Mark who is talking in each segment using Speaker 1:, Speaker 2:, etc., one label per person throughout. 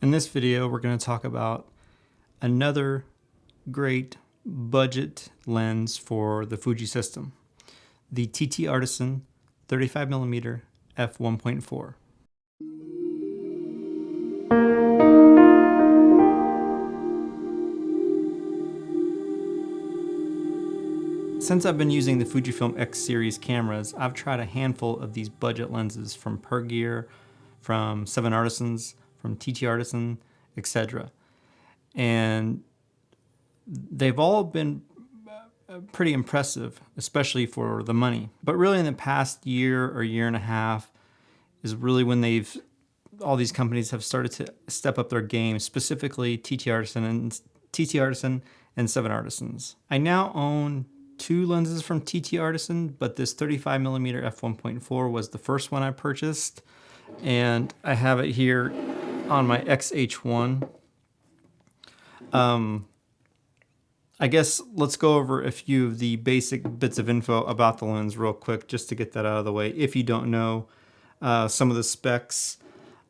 Speaker 1: In this video, we're going to talk about another great budget lens for the Fuji system, the TTartisan 35mm f1.4. Since I've been using the Fujifilm X series cameras, I've tried a handful of these budget lenses from PerGear, from 7Artisans, from TTartisan, etc. And they've all been pretty impressive, especially for the money. But really in the past year or year and a half is really when all these companies have started to step up their game, specifically TTartisan and 7Artisans. I now own two lenses from TTartisan, but this 35mm f1.4 was the first one I purchased, and I have it here on my XH1. I guess let's go over a few of the basic bits of info about the lens real quick, just to get that out of the way if you don't know some of the specs.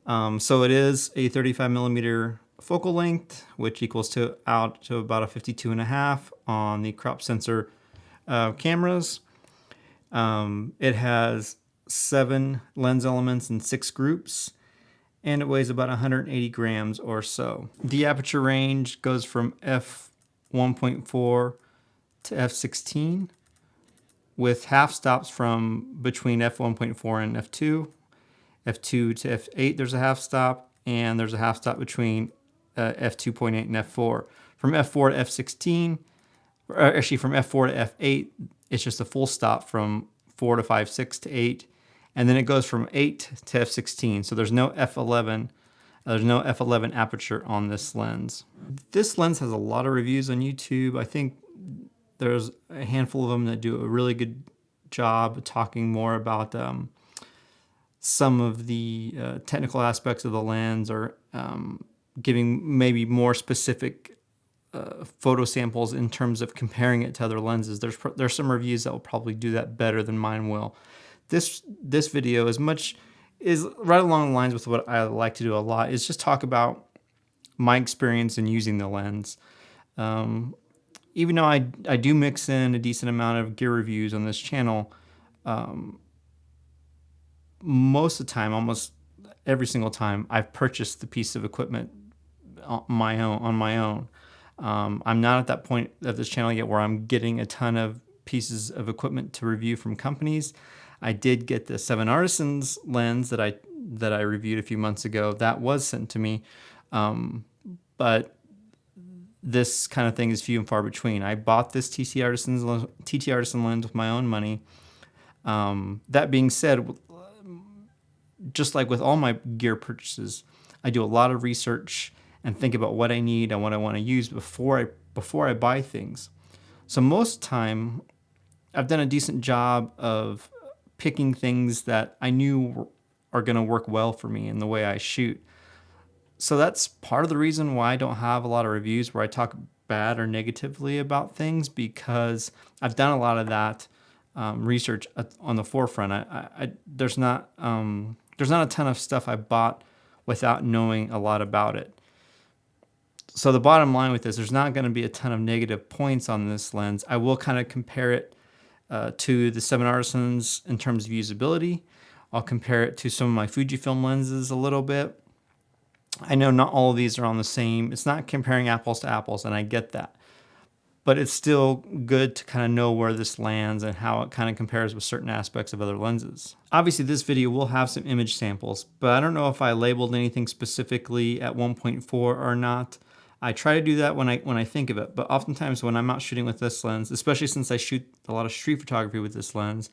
Speaker 1: So it is a 35mm focal length, which equals out to about a 52.5 on the crop sensor cameras. It has 7 lens elements in 6 groups, and it weighs about 180 grams or so. The aperture range goes from f1.4 to f16, with half stops from between f1.4 and f2. f2 to f8 there's a half stop, and there's a half stop between f2.8 and f4. From f4 to f16, or actually from f4 to f8, it's just a full stop from 4 to 5, 6 to 8. And then it goes from 8 to f16. So there's no f11. There's no f11 aperture on this lens. This lens has a lot of reviews on YouTube. I think there's a handful of them that do a really good job talking more about some of the technical aspects of the lens, or giving maybe more specific photo samples in terms of comparing it to other lenses. There's some reviews that will probably do that better than mine will. This video is right along the lines with what I like to do a lot, is just talk about my experience in using the lens. Even though I do mix in a decent amount of gear reviews on this channel, most of the time, almost every single time, I've purchased the piece of equipment on my own. I'm not at that point of this channel yet where I'm getting a ton of pieces of equipment to review from companies. I did get the 7Artisans lens that I reviewed a few months ago. That was sent to me, but this kind of thing is few and far between. I bought this TTartisan lens with my own money. That being said, just like with all my gear purchases, I do a lot of research and think about what I need and what I want to use before I buy things. So most of the time, I've done a decent job of picking things that I knew are going to work well for me in the way I shoot. So that's part of the reason why I don't have a lot of reviews where I talk bad or negatively about things, because I've done a lot of that research on the forefront. There's not a ton of stuff I bought without knowing a lot about it. So the bottom line with this, there's not going to be a ton of negative points on this lens. I will kind of compare it to the 7Artisans in terms of usability. I'll compare it to some of my Fujifilm lenses a little bit. I know not all of these are on the same. It's not comparing apples to apples, and I get that. But it's still good to kind of know where this lands and how it kind of compares with certain aspects of other lenses. Obviously, this video will have some image samples, but I don't know if I labeled anything specifically at 1.4 or not. I try to do that when I think of it, but oftentimes when I'm out shooting with this lens, especially since I shoot a lot of street photography with this lens,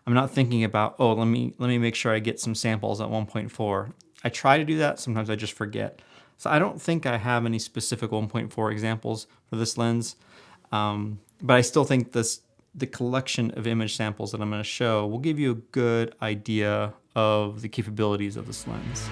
Speaker 1: I'm not thinking about, oh, let me make sure I get some samples at 1.4. I try to do that, sometimes I just forget. So I don't think I have any specific 1.4 examples for this lens, but I still think the collection of image samples that I'm going to show will give you a good idea of the capabilities of this lens.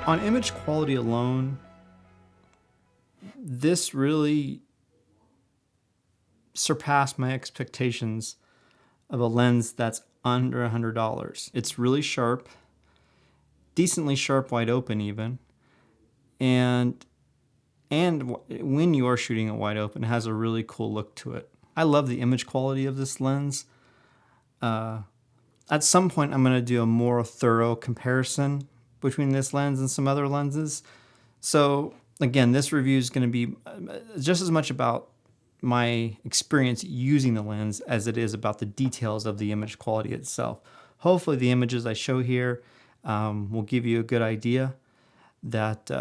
Speaker 1: On image quality alone, this really surpassed my expectations of a lens that's under $100. It's really sharp, decently sharp wide open even, and when you are shooting it wide open, it has a really cool look to it. I love the image quality of this lens. At some point, I'm going to do a more thorough comparison between this lens and some other lenses. So again, this review is going to be just as much about my experience using the lens as it is about the details of the image quality itself. Hopefully the images I show here will give you a good idea that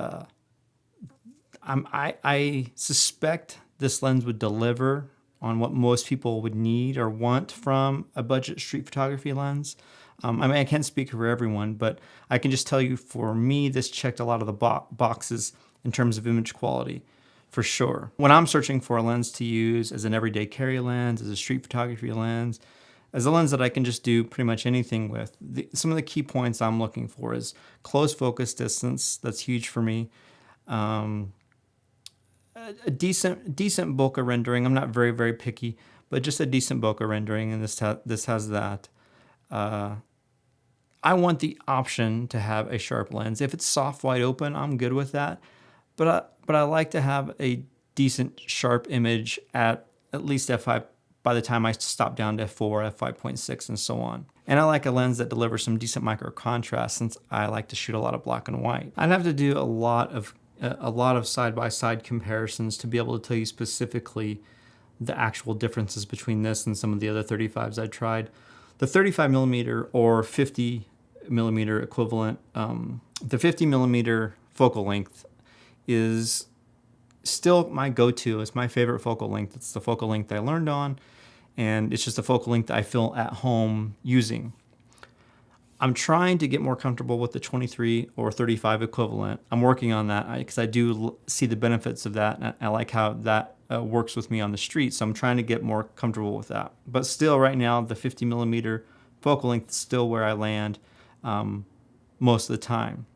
Speaker 1: I suspect this lens would deliver on what most people would need or want from a budget street photography lens. I mean, I can't speak for everyone, but I can just tell you for me, this checked a lot of the boxes in terms of image quality, for sure. When I'm searching for a lens to use as an everyday carry lens, as a street photography lens, as a lens that I can just do pretty much anything with, some of the key points I'm looking for is close focus distance. That's huge for me. A decent bokeh rendering. I'm not very picky, but just a decent bokeh rendering, and this has that. I want the option to have a sharp lens. If it's soft wide open, I'm good with that. But I like to have a decent sharp image at least f5 by the time I stop down to f4, f5.6, and so on. And I like a lens that delivers some decent micro contrast, since I like to shoot a lot of black and white. I'd have to do a lot of side-by-side comparisons to be able to tell you specifically the actual differences between this and some of the other 35s I tried. The 35mm or 50mm equivalent, the 50mm focal length is still my go-to. It's my favorite focal length. It's the focal length I learned on, and it's just a focal length I feel at home using. I'm trying to get more comfortable with the 23 or 35 equivalent. I'm working on that because I do see the benefits of that, and I like how that works with me on the street, so I'm trying to get more comfortable with that. But still, right now, the 50mm focal length is still where I land most of the time.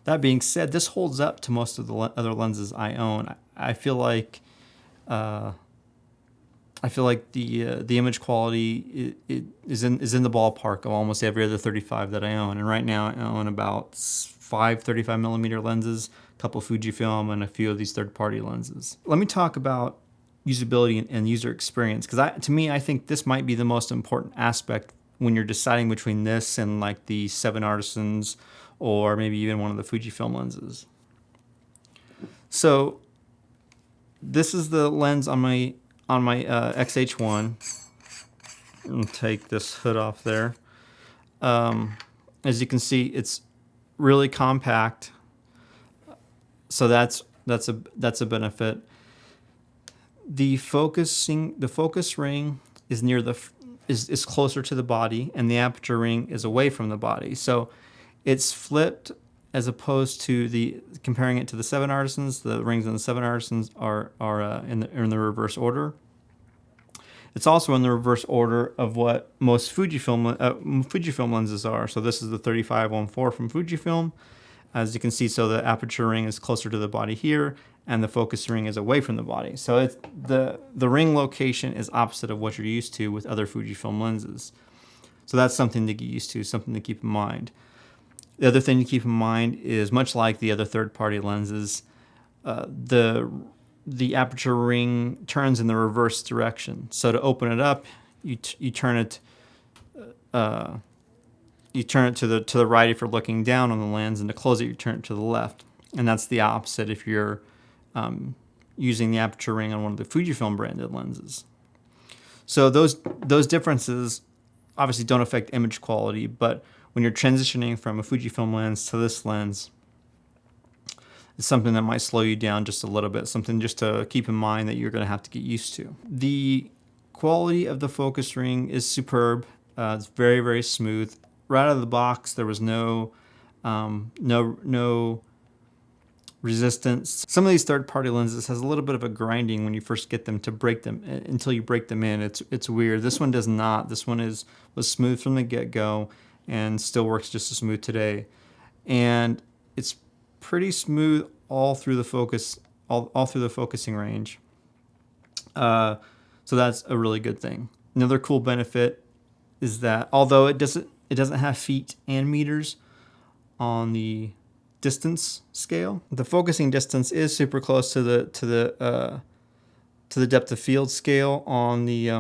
Speaker 1: That being said, this holds up to most of the other lenses I own. I feel like the image quality is in the ballpark of almost every other 35 that I own. And right now I own about 5 35mm lenses, a couple Fujifilm, and a few of these third-party lenses. Let me talk about usability and user experience, because to me, I think this might be the most important aspect when you're deciding between this and like the 7 Artisans or maybe even one of the Fujifilm lenses. So this is the lens on my XH1. I'll take this hood off there. As you can see, it's really compact, so that's a benefit. The focus ring is is closer to the body, and the aperture ring is away from the body. So it's flipped, as opposed to comparing it to the 7 Artisans. The rings in the 7 Artisans are in the reverse order. It's also in the reverse order of what most Fujifilm lenses are. So this is the 35-1.4 from Fujifilm. As you can see, so the aperture ring is closer to the body here, and the focus ring is away from the body. So the ring location is opposite of what you're used to with other Fujifilm lenses. So that's something to get used to, something to keep in mind. The other thing to keep in mind is, much like the other third-party lenses, the aperture ring turns in the reverse direction. So to open it up, you turn it to the right if you're looking down on the lens, and to close it, you turn it to the left. And that's the opposite if you're using the aperture ring on one of the Fujifilm branded lenses. So those differences obviously don't affect image quality, but when you're transitioning from a Fujifilm lens to this lens, it's something that might slow you down just a little bit, something just to keep in mind that you're going to have to get used to. The quality of the focus ring is superb. It's very smooth. Right out of the box, there was no resistance. Some of these third-party lenses has a little bit of a grinding when you first get them, to break them until you break them in. It's weird. This one does not. This one was smooth from the get-go and still works just as smooth today. and it's pretty smooth all through the focus, all through the focusing range. So that's a really good thing. Another cool benefit is that although it doesn't have feet and meters on the distance scale, the focusing distance is super close to the depth of field scale on the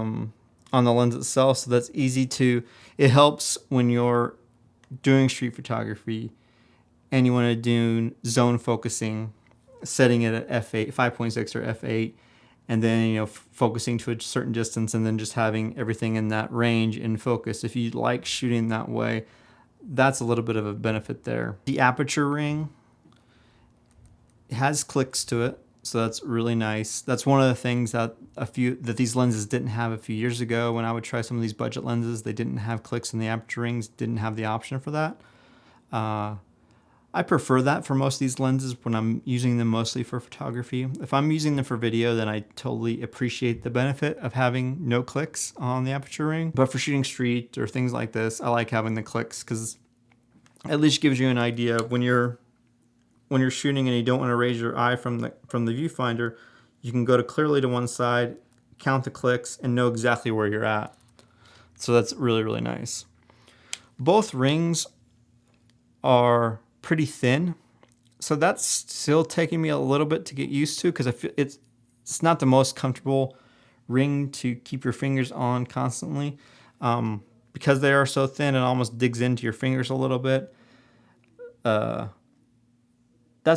Speaker 1: lens itself. So that's easy to. It helps when you're doing street photography and you want to do zone focusing, setting it at f8, 5.6 or f8, and then focusing to a certain distance, and then just having everything in that range in focus. If you like shooting that way, that's a little bit of a benefit there. The aperture ring has clicks to it, so that's really nice. That's one of the things that these lenses didn't have a few years ago. When I would try some of these budget lenses, they didn't have clicks in the aperture rings, didn't have the option for that. I prefer that for most of these lenses when I'm using them mostly for photography. If I'm using them for video, then I totally appreciate the benefit of having no clicks on the aperture ring. But for shooting street or things like this, I like having the clicks because at least gives you an idea of when you're shooting and you don't want to raise your eye from the viewfinder, you can go clearly to one side, count the clicks, and know exactly where you're at. So that's really, really nice. Both rings are pretty thin, so that's still taking me a little bit to get used to because I feel it's not the most comfortable ring to keep your fingers on constantly, because they are so thin. It almost digs into your fingers a little bit. That's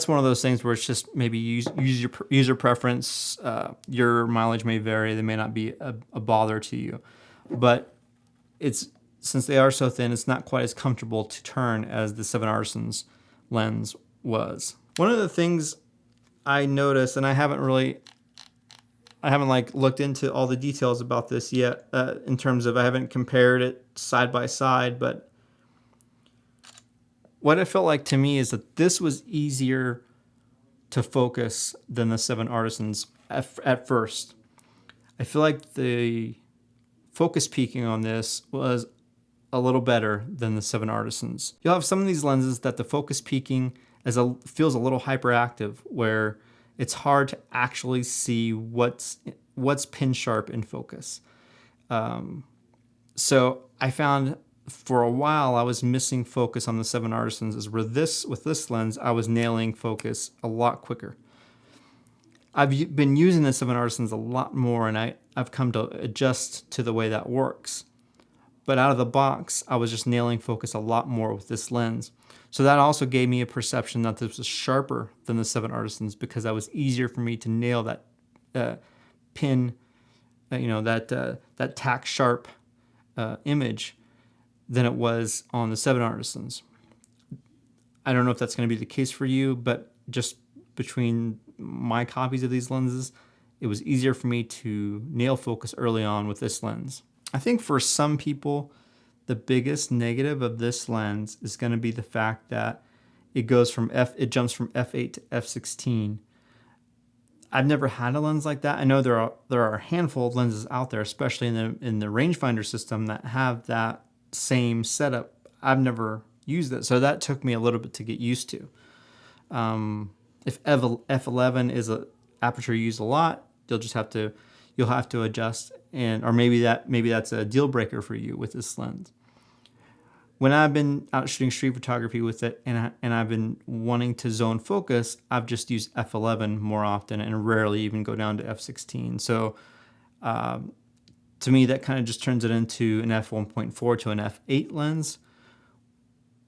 Speaker 1: one of those things where it's just maybe use your user preference. Your mileage may vary; they may not be a bother to you, but since they are so thin, it's not quite as comfortable to turn as the 7-Artisan's lens was. One of the things I noticed, and I haven't looked into all the details about this yet, in terms of I haven't compared it side by side, but what it felt like to me is that this was easier to focus than the 7-Artisan's at first. I feel like the focus peaking on this was a little better than the 7-Artisan's. You'll have some of these lenses that the focus peaking feels a little hyperactive, where it's hard to actually see what's pin sharp in focus. So I found for a while I was missing focus on the 7-Artisan's, is where with this lens I was nailing focus a lot quicker. I've been using the 7-Artisan's a lot more, and I've come to adjust to the way that works. But out of the box, I was just nailing focus a lot more with this lens. So that also gave me a perception that this was sharper than the 7-Artisan's, because that was easier for me to nail that pin, that tack sharp image than it was on the 7-Artisan's. I don't know if that's going to be the case for you, but just between my copies of these lenses, it was easier for me to nail focus early on with this lens. I think for some people, the biggest negative of this lens is going to be the fact that it jumps from f8 to f16. I've never had a lens like that. I know there are a handful of lenses out there, especially in the rangefinder system, that have that same setup. I've never used it, so that took me a little bit to get used to. If f11 is an aperture used a lot, you'll have to adjust, or maybe that's a deal breaker for you with this lens. When I've been out shooting street photography with it, and I've been wanting to zone focus, I've just used f11 more often and rarely even go down to f16. So to me, that kind of just turns it into an f1.4 to an f8 lens,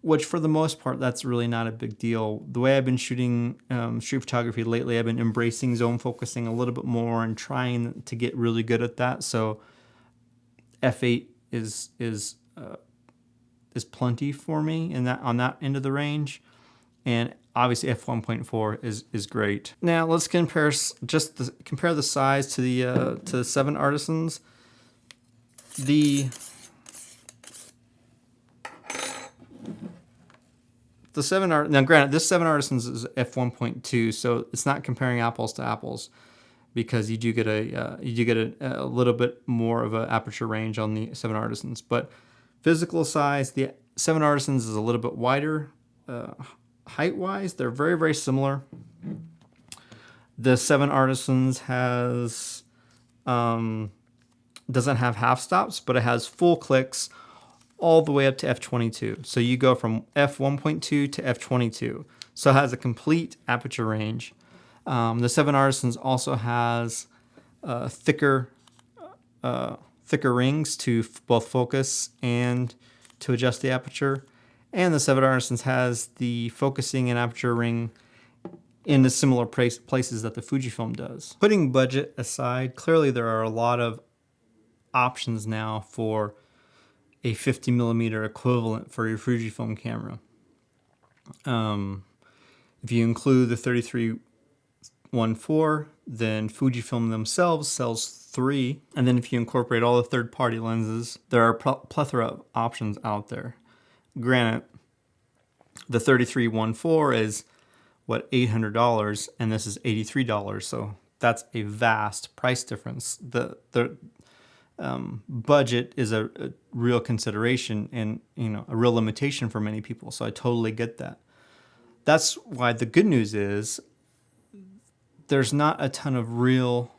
Speaker 1: which for the most part, that's really not a big deal. The way I've been shooting street photography lately, I've been embracing zone focusing a little bit more and trying to get really good at that. So f8 is plenty for me on that end of the range, and obviously f1.4 is great. Now let's compare the size to the 7-Artisan's. Now granted, this 7-Artisan's is f1.2, so it's not comparing apples to apples, because you do get a little bit more of an aperture range on the 7-Artisan's. But physical size, the 7-Artisan's is a little bit wider height-wise, they're very, very similar. The 7Artisans has doesn't have half stops, but it has full clicks all the way up to f22. So you go from f1.2 to f22. So it has a complete aperture range. The 7Artisans also has thicker rings to both focus and to adjust the aperture. And the 7Artisans has the focusing and aperture ring in the similar places that the Fujifilm does. Putting budget aside, clearly there are a lot of options now for a 50mm equivalent for your Fujifilm camera. If you include the 33-1.4, then Fujifilm themselves sells 3. And then if you incorporate all the third-party lenses, there are a plethora of options out there. Granted, the 33-1.4 is what, $800, and this is $83, so that's a vast price difference. The budget is a real consideration and a real limitation for many people, so I totally get that. That's why the good news is there's not a ton of real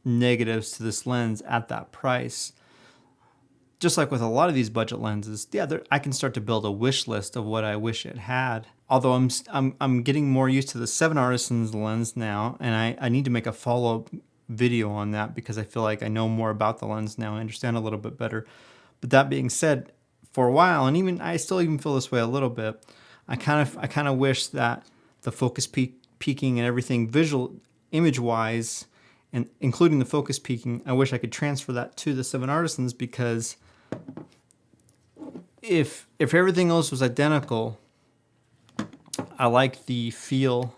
Speaker 1: negatives to this lens at that price. Just like with a lot of these budget lenses, yeah, I can start to build a wish list of what I wish it had. Although I'm getting more used to the 7Artisans lens now, and I need to make a follow-up video on that because I feel like I know more about the lens now. I understand a little bit better. But that being said, for a while, and I still feel this way a little bit, I kind of wish that the focus peaking and everything visual image-wise, and including the focus peaking, I wish I could transfer that to the 7Artisans, because if everything else was identical, I like the feel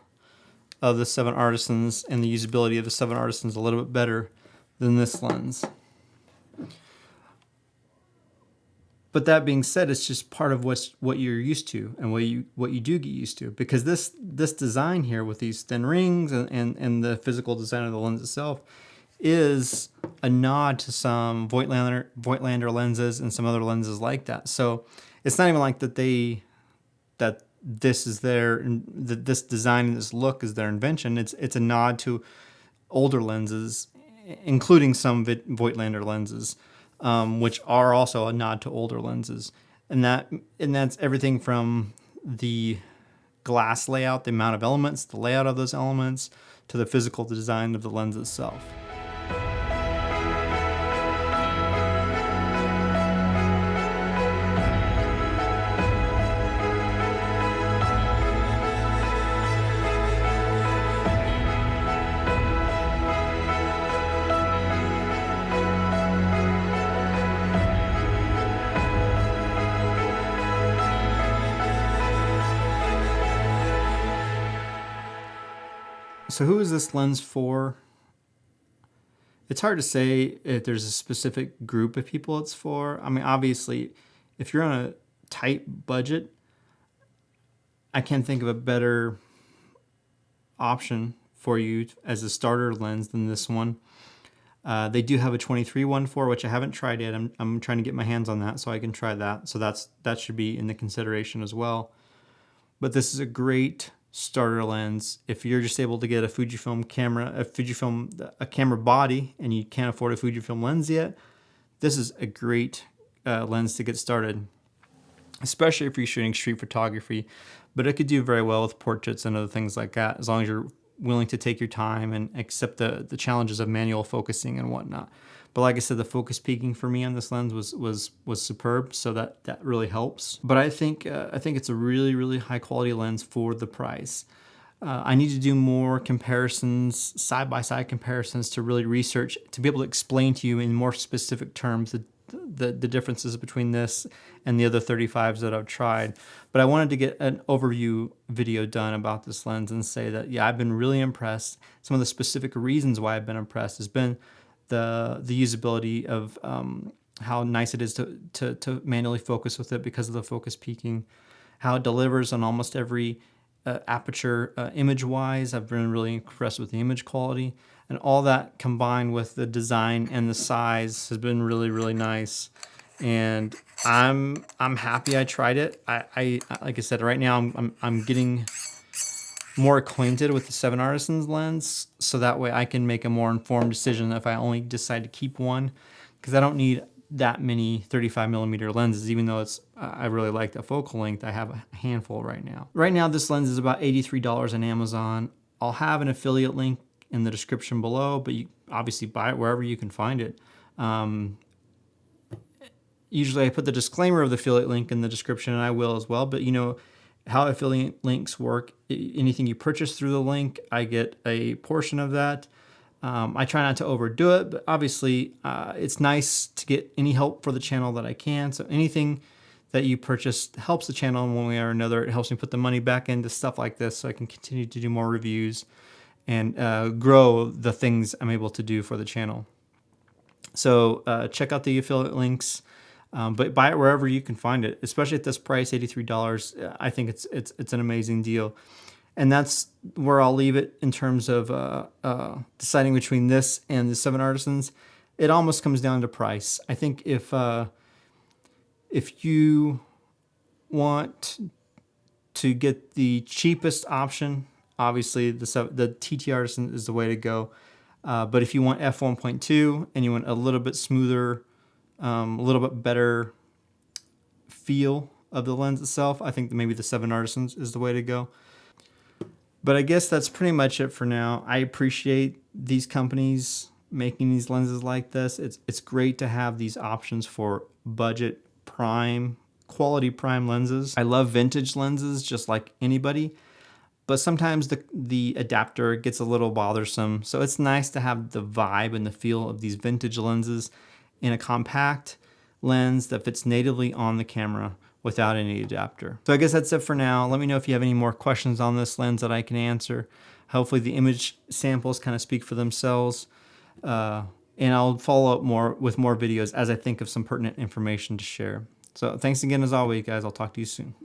Speaker 1: of the 7Artisans and the usability of the 7Artisans a little bit better than this lens. But that being said, it's just part of what you're used to and what you do get used to, because this design here with these thin rings and the physical design of the lens itself is a nod to some Voigtlander lenses and some other lenses like that. So it's not even like that this is this design and this look is their invention. It's a nod to older lenses, including some Voigtlander lenses, which are also a nod to older lenses. And that's everything from the glass layout, the amount of elements, the layout of those elements, to the physical design of the lens itself. So who is this lens for? It's hard to say if there's a specific group of people it's for. I mean, obviously, if you're on a tight budget, I can't think of a better option for you as a starter lens than this one. They do have a 23-1.4, which I haven't tried yet. I'm trying to get my hands on that so I can try that. So that should be in the consideration as well. But this is a great starter lens if you're just able to get a Fujifilm camera, a camera body, and you can't afford a Fujifilm lens yet. This is a great lens to get started, especially if you're shooting street photography. But it could do very well with portraits and other things like that, as long as you're willing to take your time and accept the challenges of manual focusing and whatnot. But like I said, the focus peaking for me on this lens was superb, so that really helps. But I think it's a really, really high quality lens for the price. I need to do more comparisons, side-by-side comparisons, to really research, to be able to explain to you in more specific terms the differences between this and the other 35s that I've tried. But I wanted to get an overview video done about this lens and say that, yeah, I've been really impressed. Some of the specific reasons why I've been impressed has been the usability of how nice it is to manually focus with it because of the focus peaking, how it delivers on almost every aperture image-wise. I've been really impressed with the image quality, and all that combined with the design and the size has been really, really nice. and I'm happy I tried it. I like I said, right now I'm getting more acquainted with the 7Artisans lens, so that way I can make a more informed decision if I only decide to keep one, because I don't need that many 35mm lenses, even though it's I really like the focal length. I have a handful right now. Right now this lens is about $83 on Amazon. I'll have an affiliate link in the description below, but you obviously buy it wherever you can find it. Usually I put the disclaimer of the affiliate link in the description, and I will as well, but you know how affiliate links work. Anything you purchase through the link, I get a portion of that. I try not to overdo it, but obviously it's nice to get any help for the channel that I can. So anything that you purchase helps the channel in one way or another. It helps me put the money back into stuff like this so I can continue to do more reviews and grow the things I'm able to do for the channel. So check out the affiliate links. But buy it wherever you can find it, especially at this price, $83. I think it's an amazing deal. And that's where I'll leave it in terms of deciding between this and the 7Artisans. It almost comes down to price. I think if you want to get the cheapest option, obviously the TTartisan is the way to go. But if you want f1.2 and you want a little bit smoother, a little bit better feel of the lens itself, I think that maybe the 7Artisans is the way to go. But I guess that's pretty much it for now. I appreciate these companies making these lenses like this. It's great to have these options for budget prime, quality prime lenses. I love vintage lenses just like anybody, but sometimes the adapter gets a little bothersome. So it's nice to have the vibe and the feel of these vintage lenses in a compact lens that fits natively on the camera without any adapter. So I guess that's it for now. Let me know if you have any more questions on this lens that I can answer. Hopefully the image samples kind of speak for themselves. And I'll follow up with more videos as I think of some pertinent information to share. So thanks again as always, guys. I'll talk to you soon.